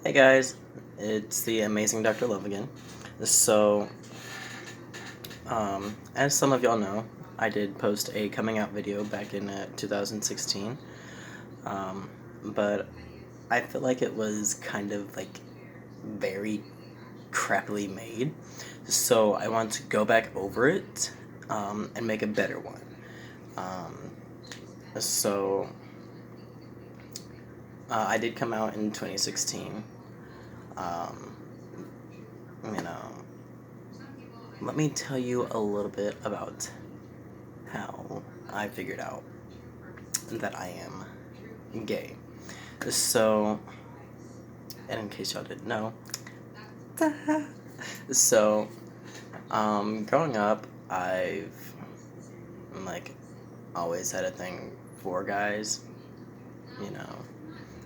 Hey guys, it's the amazing Dr. Love again. So, as some of y'all know, I did post a coming out video back in 2016, but I feel like it was kind of like very crappily made. So I want to go back over it and make a better one. Um, so I did come out in 2016. Um, you know, Let me tell you a little bit about how I figured out that I am gay. So, and in case y'all didn't know, so, growing up, I've like always had a thing for guys. You know,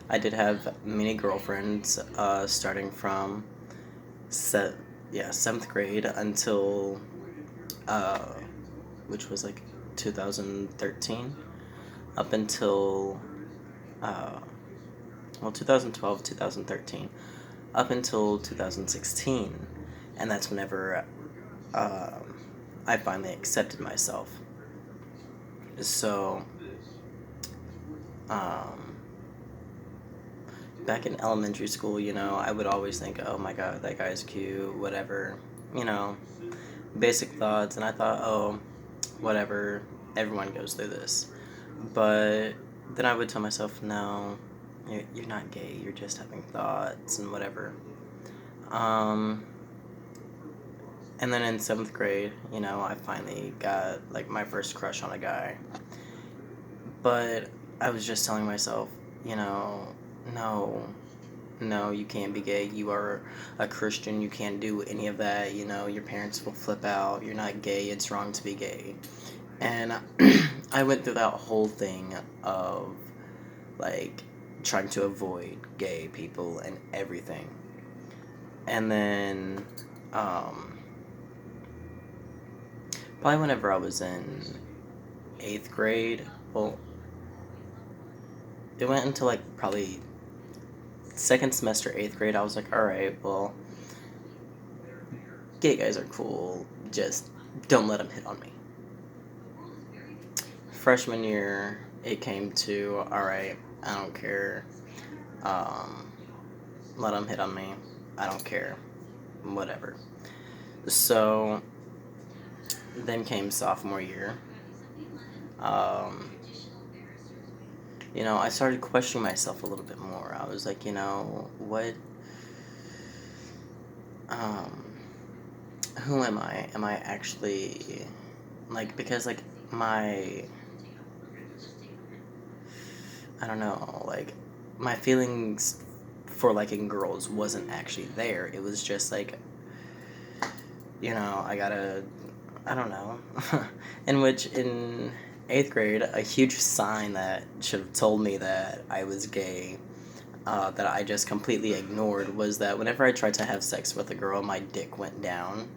I did have many girlfriends, starting from set, yeah, 7th grade until, uh, which was like 2013, up until, uh, 2012, 2013, up until 2016, and that's whenever I finally accepted myself. So, um, back in elementary school, I would always think, oh my god, that guy's cute, whatever, you know, basic thoughts, and I thought, oh, whatever, everyone goes through this. But then I would tell myself, no, you're not gay, you're just having thoughts and whatever. Um, and then in 7th grade, I finally got like my first crush on a guy. But I was just telling myself, no, no, you can't be gay. You are a Christian. You can't do any of that. Your parents will flip out. You're not gay. It's wrong to be gay. And I went through that whole thing of like trying to avoid gay people and everything. And then, um, probably whenever I was in 8th grade, well, it went into like probably second semester, 8th grade. I was like, all right, well, gay guys are cool. Just don't let them hit on me. Freshman year, it came to, all right, I don't care. Um, Let them hit on me. I don't care. Whatever. So then came sophomore year. Um, I started questioning myself a little bit more. I was like, what, um, who am I? Am I actually, like, because, like, my, I don't know, like, my feelings for liking girls wasn't actually there. It was just like, I gotta, I don't know. In which, in 8th grade, a huge sign that should have told me that I was gay, that I just completely ignored, was that whenever I tried to have sex with a girl, my dick went down.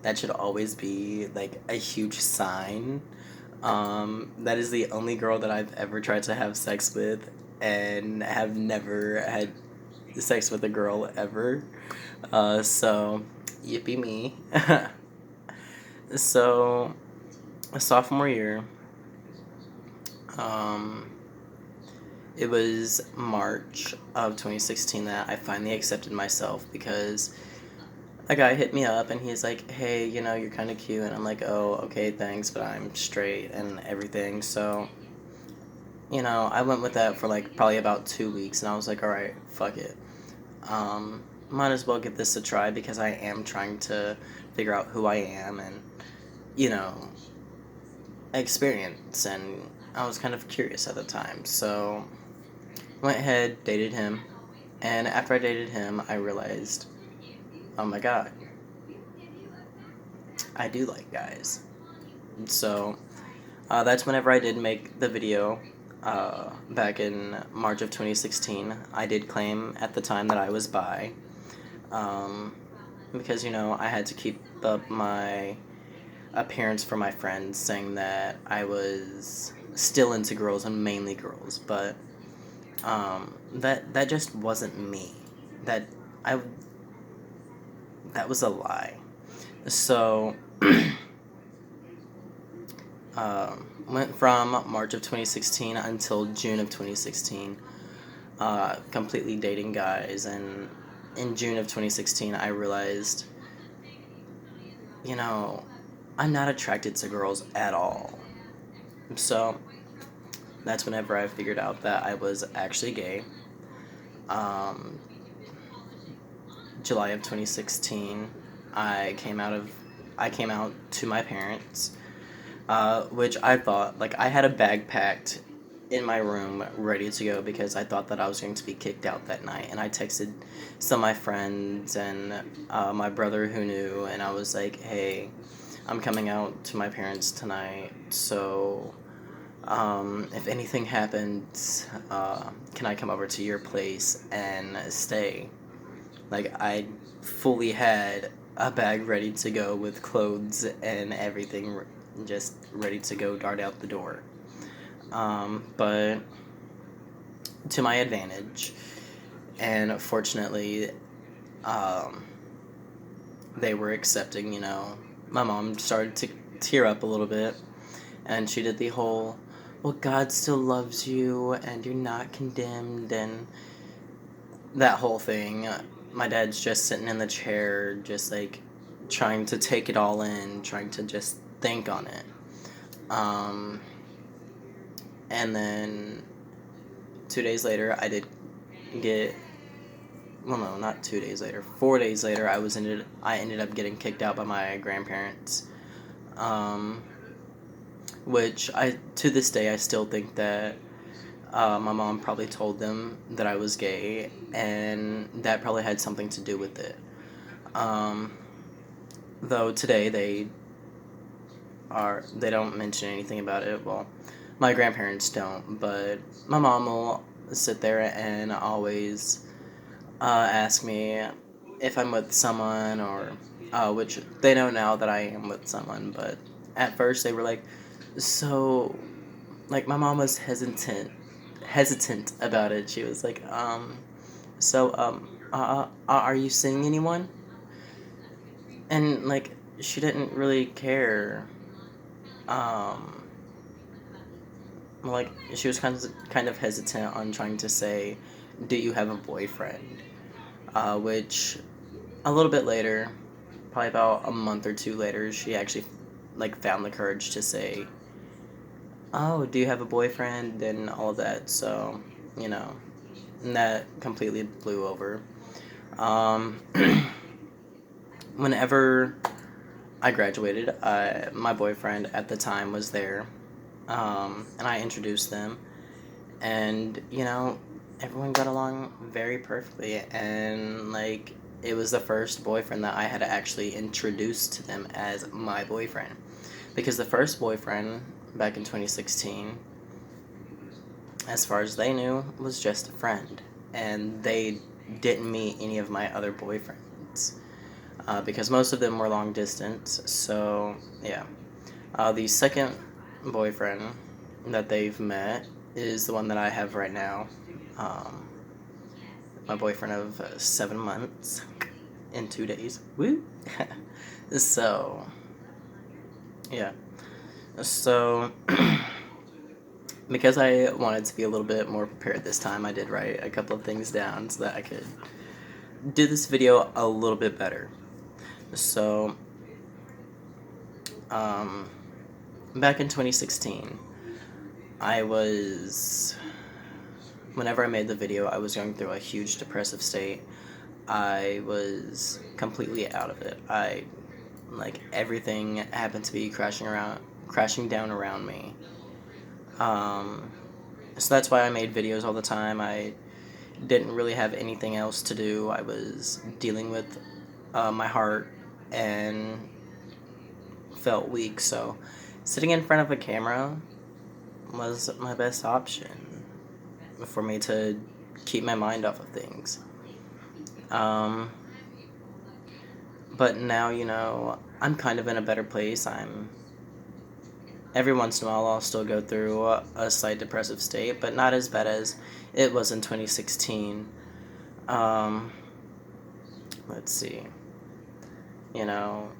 That should always be like a huge sign. That is the only girl that I've ever tried to have sex with, and have never had sex with a girl ever. So, yippee me. So, sophomore year, um, it was March of 2016 that I finally accepted myself, because a guy hit me up and he's like, hey, you're kind of cute. And I'm like, oh, okay, thanks, but I'm straight and everything. So, I went with that for like probably about 2 weeks, and I was like, all right, fuck it. Might as well give this a try, because I am trying to figure out who I am and, you know, experience. And I was kind of curious at the time. So, went ahead, dated him. And after I dated him, I realized, oh my god, I do like guys. So, that's whenever I did make the video, back in March of 2016. I did claim at the time that I was bi, um, because, I had to keep up my appearance for my friends, saying that I was still into girls and mainly girls, but that just wasn't me. that I that was a lie. So went from March of 2016 until June of 2016, completely dating guys, and in June of 2016 I realized, you know, I'm not attracted to girls at all. So that's whenever I figured out that I was actually gay. Um, July of 2016, I came out of I came out to my parents, which I thought, like, I had a bag packed in my room ready to go because I thought that I was going to be kicked out that night. And I texted some of my friends and my brother who knew, and I was like, hey, I'm coming out to my parents tonight, so if anything happens, can I come over to your place and stay? Like, I fully had a bag ready to go with clothes and everything just ready to go dart out the door. But to my advantage, and fortunately, um, they were accepting, you know. My mom started to tear up a little bit, and she did the whole, well, God still loves you, and you're not condemned, and that whole thing. My dad's just sitting in the chair, just like trying to take it all in, trying to just think on it. Um, and then 2 days later, I did get. Well, no, not 2 days later. 4 days later, I ended up getting kicked out by my grandparents. Um, which I to this day I still think that my mom probably told them that I was gay, and that probably had something to do with it. Um, though today they don't mention anything about it. Well, my grandparents don't, but my mom will sit there and always ask me if I'm with someone, or which they know now that I am with someone. But at first they were like, so, like, my mom was hesitant about it. She was like, so are you seeing anyone? And, like, she didn't really care. Um, like, she was kind of hesitant on trying to say, do you have a boyfriend? Which a little bit later, probably about a month or two later, she actually, like, found the courage to say, oh, do you have a boyfriend, and all of that. So, you know, and that completely blew over. Um, whenever I graduated, my boyfriend at the time was there, and I introduced them, and, you know, everyone got along very perfectly, and, like, it was the first boyfriend that I had actually introduced to them as my boyfriend. Because the first boyfriend, back in 2016, as far as they knew, was just a friend. And they didn't meet any of my other boyfriends. Because most of them were long distance. So, yeah. The second boyfriend that they've met is the one that I have right now. Um, my boyfriend of 7 months in 2 days. Woo! So, yeah. So, because I wanted to be a little bit more prepared this time, I did write a couple of things down so that I could do this video a little bit better. So, back in 2016, whenever I made the video, I was going through a huge depressive state. I was completely out of it. Like, everything happened to be crashing down around me. So that's why I made videos all the time. I didn't really have anything else to do. I was dealing with my heart and felt weak, so sitting in front of a camera was my best option for me to keep my mind off of things. But now, you know, I'm kind of in a better place. Every once in a while I'll still go through a slight depressive state, but not as bad as it was in 2016. let's see, you know,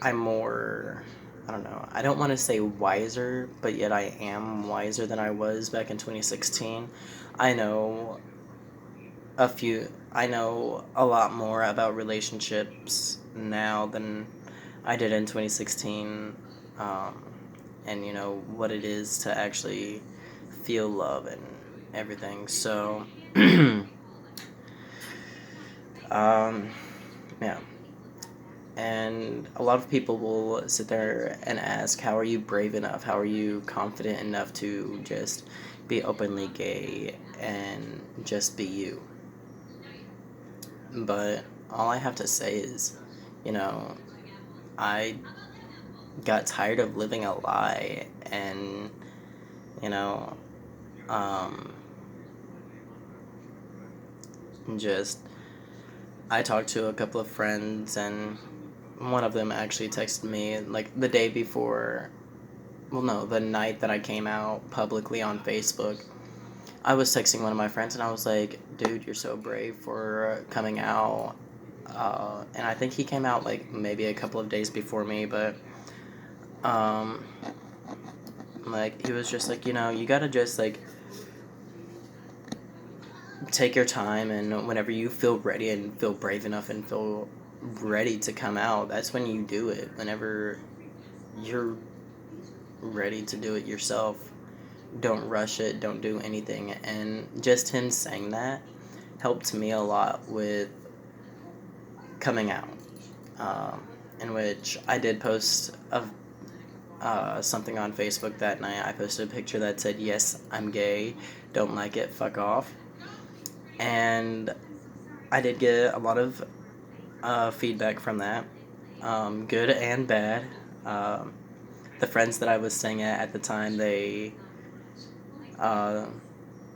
I'm more, I don't know, I don't want to say wiser, but yet I am wiser than I was back in 2016. I know I know a lot more about relationships now than I did in 2016. Um, and, what it is to actually feel love and everything. So, um, yeah. And a lot of people will sit there and ask, how are you brave enough? How are you confident enough to just be openly gay and just be you? But all I have to say is, you know, I got tired of living a lie, and, you know, um, just, I talked to a couple of friends, and one of them actually texted me, like, the day before, well, no, the night that I came out publicly on Facebook. I was texting one of my friends, and I was like, dude, you're so brave for coming out. And I think he came out, like, maybe a couple of days before me, but, um, like, he was just like, you gotta just, like, take your time, and whenever you feel ready and feel brave enough and feel ready to come out, that's when you do it. Whenever you're ready to do it yourself, don't rush it, don't do anything. And just him saying that helped me a lot with coming out. In which I did post something on Facebook that night. I posted a picture that said, "Yes, I'm gay. Don't like it. Fuck off." And I did get a lot of feedback from that, good and bad. Um, the friends that I was staying at the time, they uh,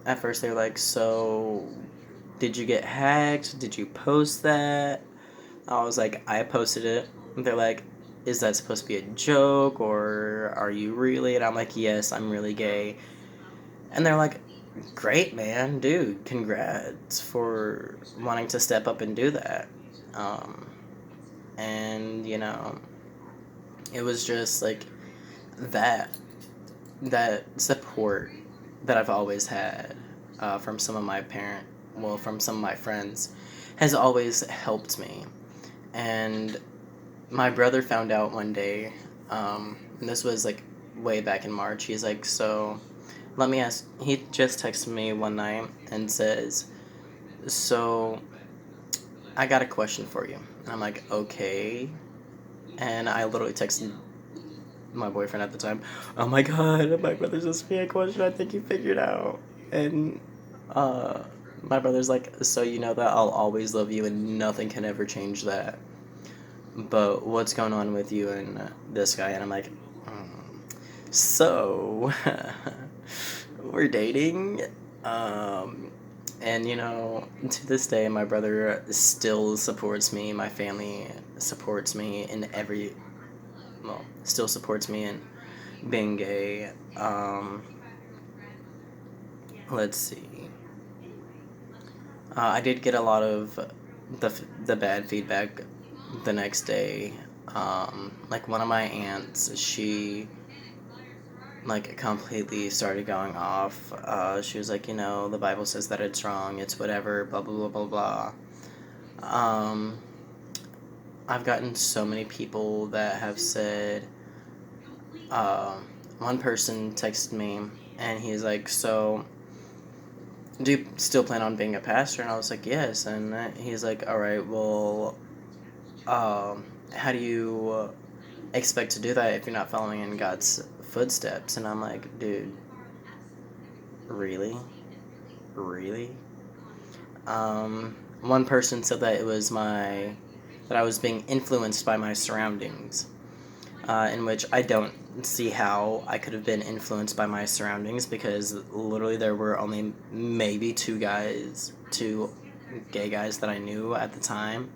at first they were like, "So, did you get hacked? Did you post that?" I was like, "I posted it." And they're like, "Is that supposed to be a joke, or are you really?" And I'm like, "Yes, I'm really gay." And they're like, "Great, man, dude, congrats for wanting to step up and do that." Um, and it was just like that that support that I've always had from some of my from some of my friends, has always helped me. And my brother found out one day, and this was like way back in March. He's like, "So, let me ask." He just texted me one night and says, "So, I got a question for you." And I'm like, "Okay." And I literally texted my boyfriend at the time, "Oh my god, my brother's asked me a question I think he figured out." And uh, my brother's like, "So you know that I'll always love you and nothing can ever change that. But what's going on with you and this guy?" And I'm like, "So, we're dating." Um, and to this day, my brother still supports me. My family supports me in still supports me in being gay. Let's see. I did get a lot of the bad feedback the next day. Like one of my aunts, she like completely started going off. She was like, the Bible says that it's wrong. It's whatever. Blah blah blah blah blah. I've gotten so many people that have said. One person texted me, and he's like, "So, do you still plan on being a pastor?" And I was like, "Yes." And he's like, "All right, well, how do you expect to do that if you're not following in God's footsteps?" And I'm like, "Dude, really? Really?" One person said that that I was being influenced by my surroundings, in which I don't see how I could have been influenced by my surroundings, because literally there were only maybe two gay guys that I knew at the time,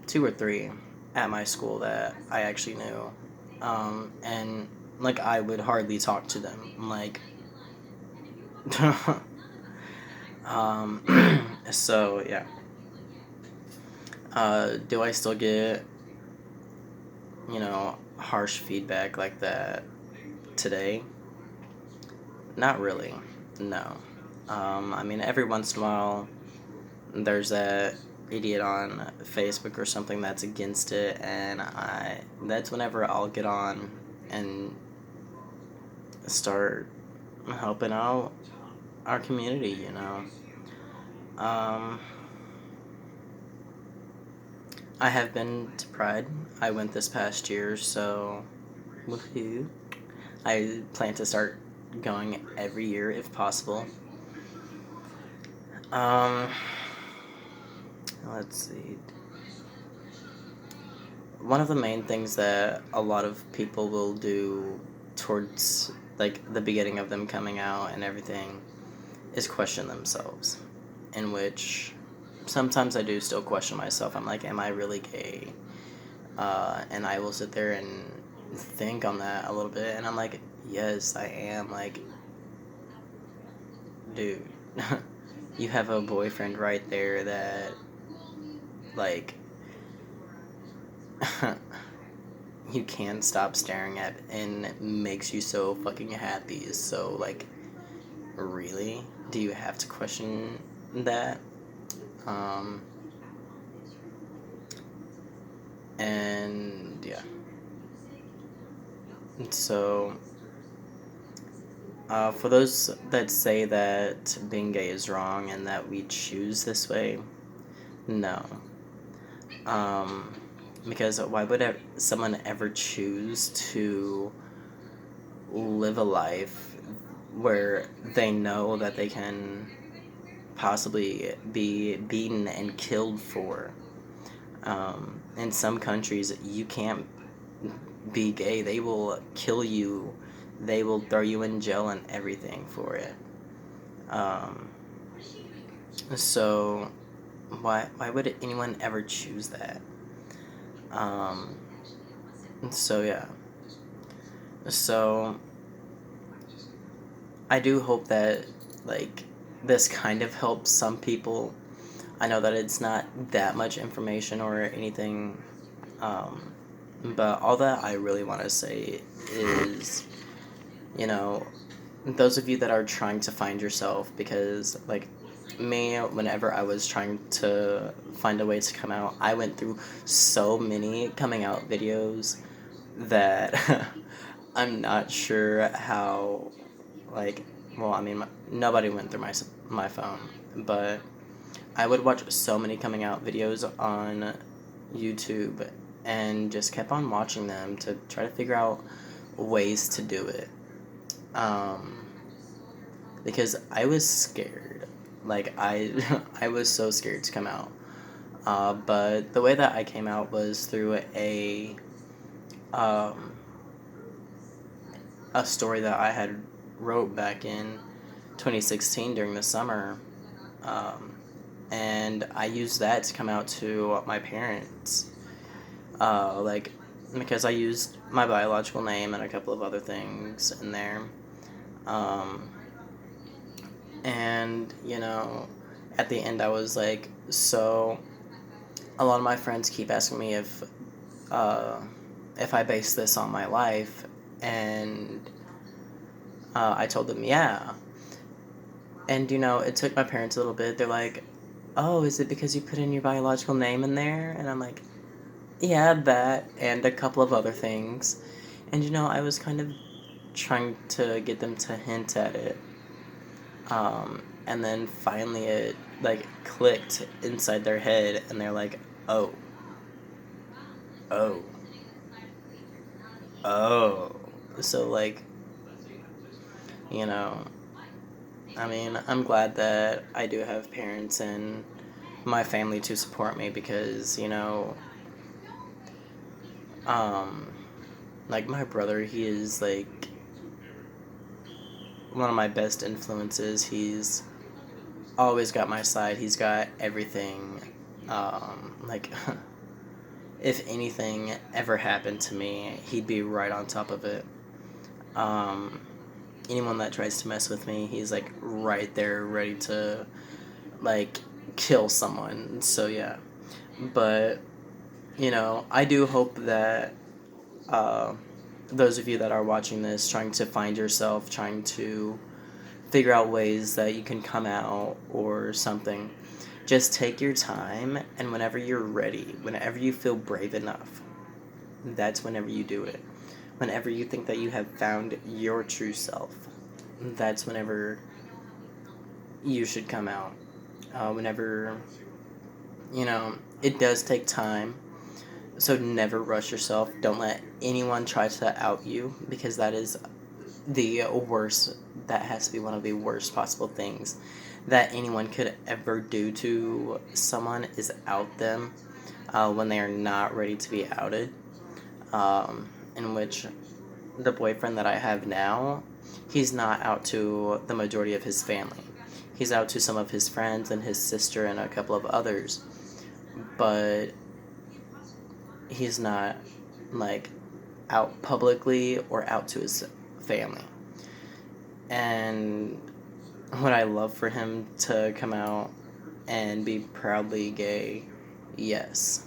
two or three at my school that I actually knew, and like I would hardly talk to them, like, So yeah. Do I still get, harsh feedback like that today? Not really. No. I mean, every once in a while, there's that idiot on Facebook or something that's against it, and that's whenever I'll get on and start helping out our community. Um, I have been to Pride. I went this past year, so woohoo. I plan to start going every year if possible. Um, let's see. One of the main things that a lot of people will do towards like the beginning of them coming out and everything is question themselves, in which sometimes I do still question myself. I'm like, am I really gay? And I will sit there and think on that a little bit, and I'm like, yes, I am. Like, dude, you have a boyfriend right there that, like, you can't stop staring at and makes you so fucking happy. So, like, really? Do you have to question that? Um, and yeah. So, for those that say that being gay is wrong and that we choose this way, no. Um, because why would someone ever choose to live a life where they know that they can possibly be beaten and killed for? In some countries, you can't be gay. They will kill you. They will throw you in jail and everything for it. Um, so why would anyone ever choose that? Um, so yeah. So I do hope that like this kind of helps some people. I know that it's not that much information or anything, um, but all that I really want to say is, you know, those of you that are trying to find yourself, because like me, whenever I was trying to find a way to come out, I went through so many coming out videos that I'm not sure how, like, well, I mean, nobody went through my phone, but I would watch so many coming out videos on YouTube and just kept on watching them to try to figure out ways to do it. Um, because I was scared. Like, I was so scared to come out. But the way that I came out was through um, a story that I had wrote back in 2016 during the summer. Um, and I used that to come out to my parents. Like, because I used my biological name and a couple of other things in there. Um, and, at the end I was like, so a lot of my friends keep asking me uh, if I base this on my life, and I told them, yeah. And, it took my parents a little bit. They're like, oh, is it because you put in your biological name in there? And I'm like, yeah, that, and a couple of other things. And, I was kind of trying to get them to hint at it. And then finally it, like, clicked inside their head, and they're like, oh, oh, oh. So, like, you know, I mean, I'm glad that I do have parents and my family to support me because, um, like, my brother, he is, like, one of my best influences. He's always got my side. He's got everything. Like, if anything ever happened to me, he'd be right on top of it. Um, Anyone that tries to mess with me, he's like right there, ready to like kill someone. So yeah, but I do hope that uh, those of you that are watching this, trying to find yourself, trying to figure out ways that you can come out or something, just take your time, and whenever you're ready, whenever you feel brave enough, that's whenever you do it. Whenever you think that you have found your true self, that's whenever you should come out. Whenever, it does take time, so never rush yourself. Don't let anyone try to out you, because that is the worst. That has to be one of the worst possible things that anyone could ever do to someone, is out them when they are not ready to be outed. In which the boyfriend that I have now, he's not out to the majority of his family. He's out to some of his friends and his sister and a couple of others, but he's not like out publicly or out to his family. And would I love for him to come out and be proudly gay? Yes.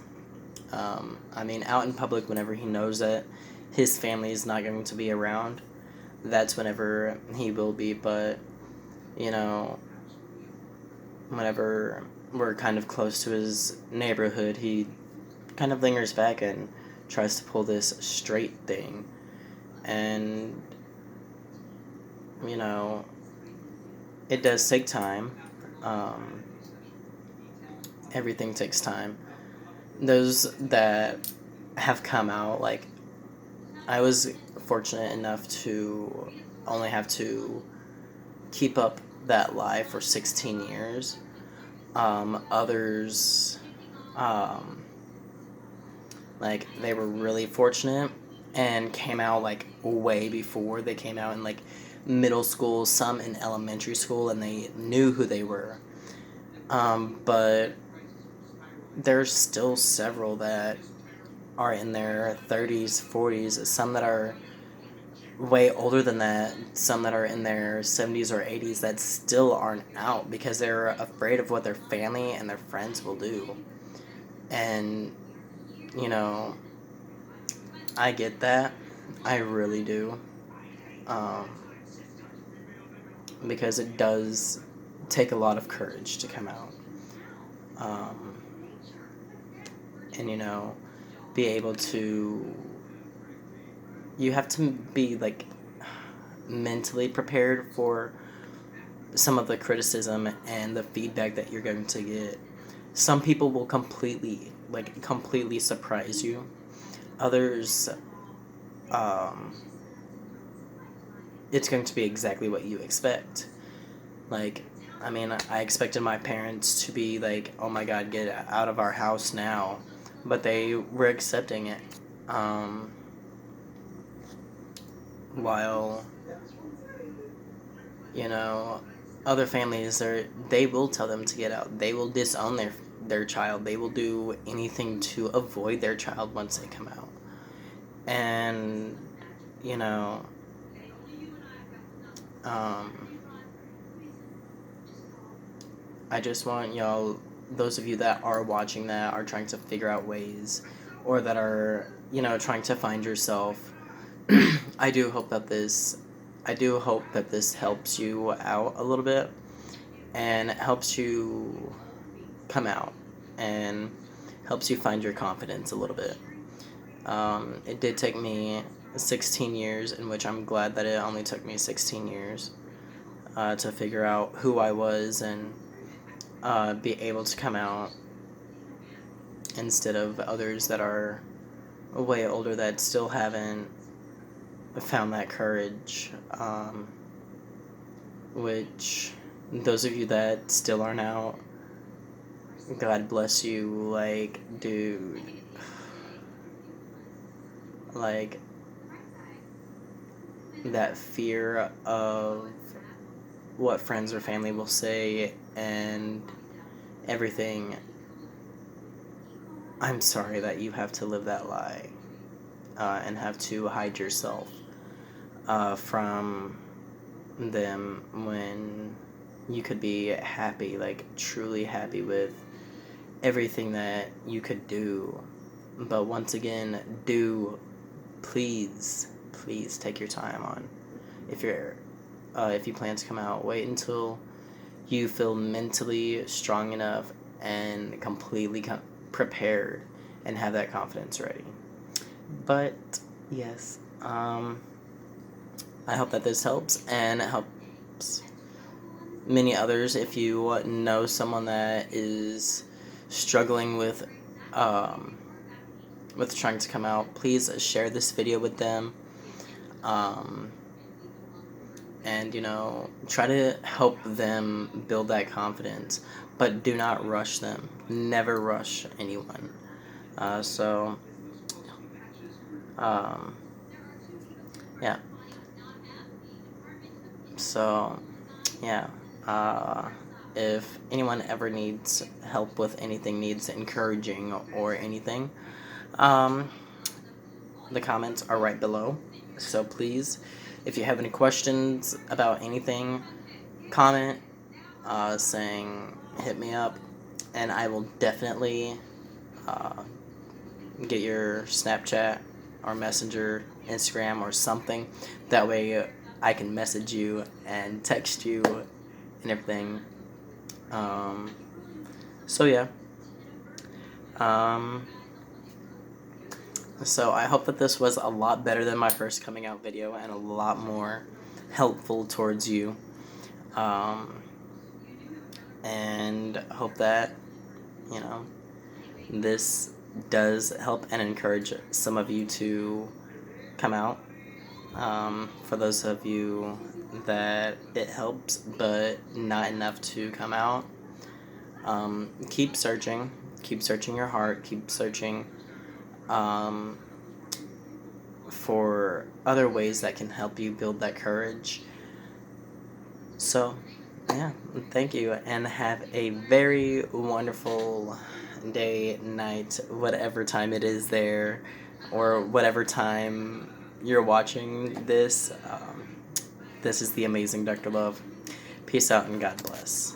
I mean, out in public, whenever he knows that his family is not going to be around, that's whenever he will be. But, you know, whenever we're kind of close to his neighborhood, he kind of lingers back and tries to pull this straight thing. And, you know, it does take time. Everything takes time. Those that have come out, like, I was fortunate enough to only have to keep up that lie for 16 years. Others, like, they were really fortunate and came out, like, way before. They came out in, like, middle school, some in elementary school, and they knew who they were. But there's still several that are in their 30s, 40s, some that are way older than that, some that are in their 70s or 80s that still aren't out because they're afraid of what their family and their friends will do. And, you know, I get that. I really do. Because it does take a lot of courage to come out. And, be able to, you have to be, like, mentally prepared for some of the criticism and the feedback that you're going to get. Some people will completely surprise you. Others, it's going to be exactly what you expect. Like, I mean, I expected my parents to be like, oh my god, get out of our house now. But they were accepting it. While, other families, they will tell them to get out. They will disown their child. They will do anything to avoid their child once they come out. And, I just want y'all, those of you that are watching that are trying to figure out ways, or that are, trying to find yourself, I do hope that this helps you out a little bit, and helps you come out, and helps you find your confidence a little bit. It did take me 16 years, in which I'm glad that it only took me 16 years to figure out who I was and be able to come out, instead of others that are way older that still haven't found that courage. Which, those of you that still aren't out, God bless you. Like, dude, like, that fear of what friends or family will say and everything, I'm sorry that you have to live that lie, and have to hide yourself from them when you could be happy, like truly happy with everything that you could do. But once again, please, please take your time on. If you plan to come out, wait until you feel mentally strong enough and completely prepared and have that confidence ready. But yes, I hope that this helps and helps many others. If you know someone that is struggling with trying to come out, please share this video with them. And try to help them build that confidence, but do not rush them. Never rush anyone. So yeah. So yeah. If anyone ever needs help with anything, needs encouraging or anything, the comments are right below. So please, if you have any questions about anything, comment saying hit me up, and I will definitely get your Snapchat or Messenger, Instagram, or something. That way I can message you and text you and everything. So yeah. So I hope that this was a lot better than my first coming out video and a lot more helpful towards you. And hope that, this does help and encourage some of you to come out. For those of you that it helps, but not enough to come out, keep searching your heart, keep searching for other ways that can help you build that courage. So yeah, thank you, and have a very wonderful day, night, whatever time it is there, or whatever time you're watching this. This is the amazing Dr. Love. Peace out and God bless.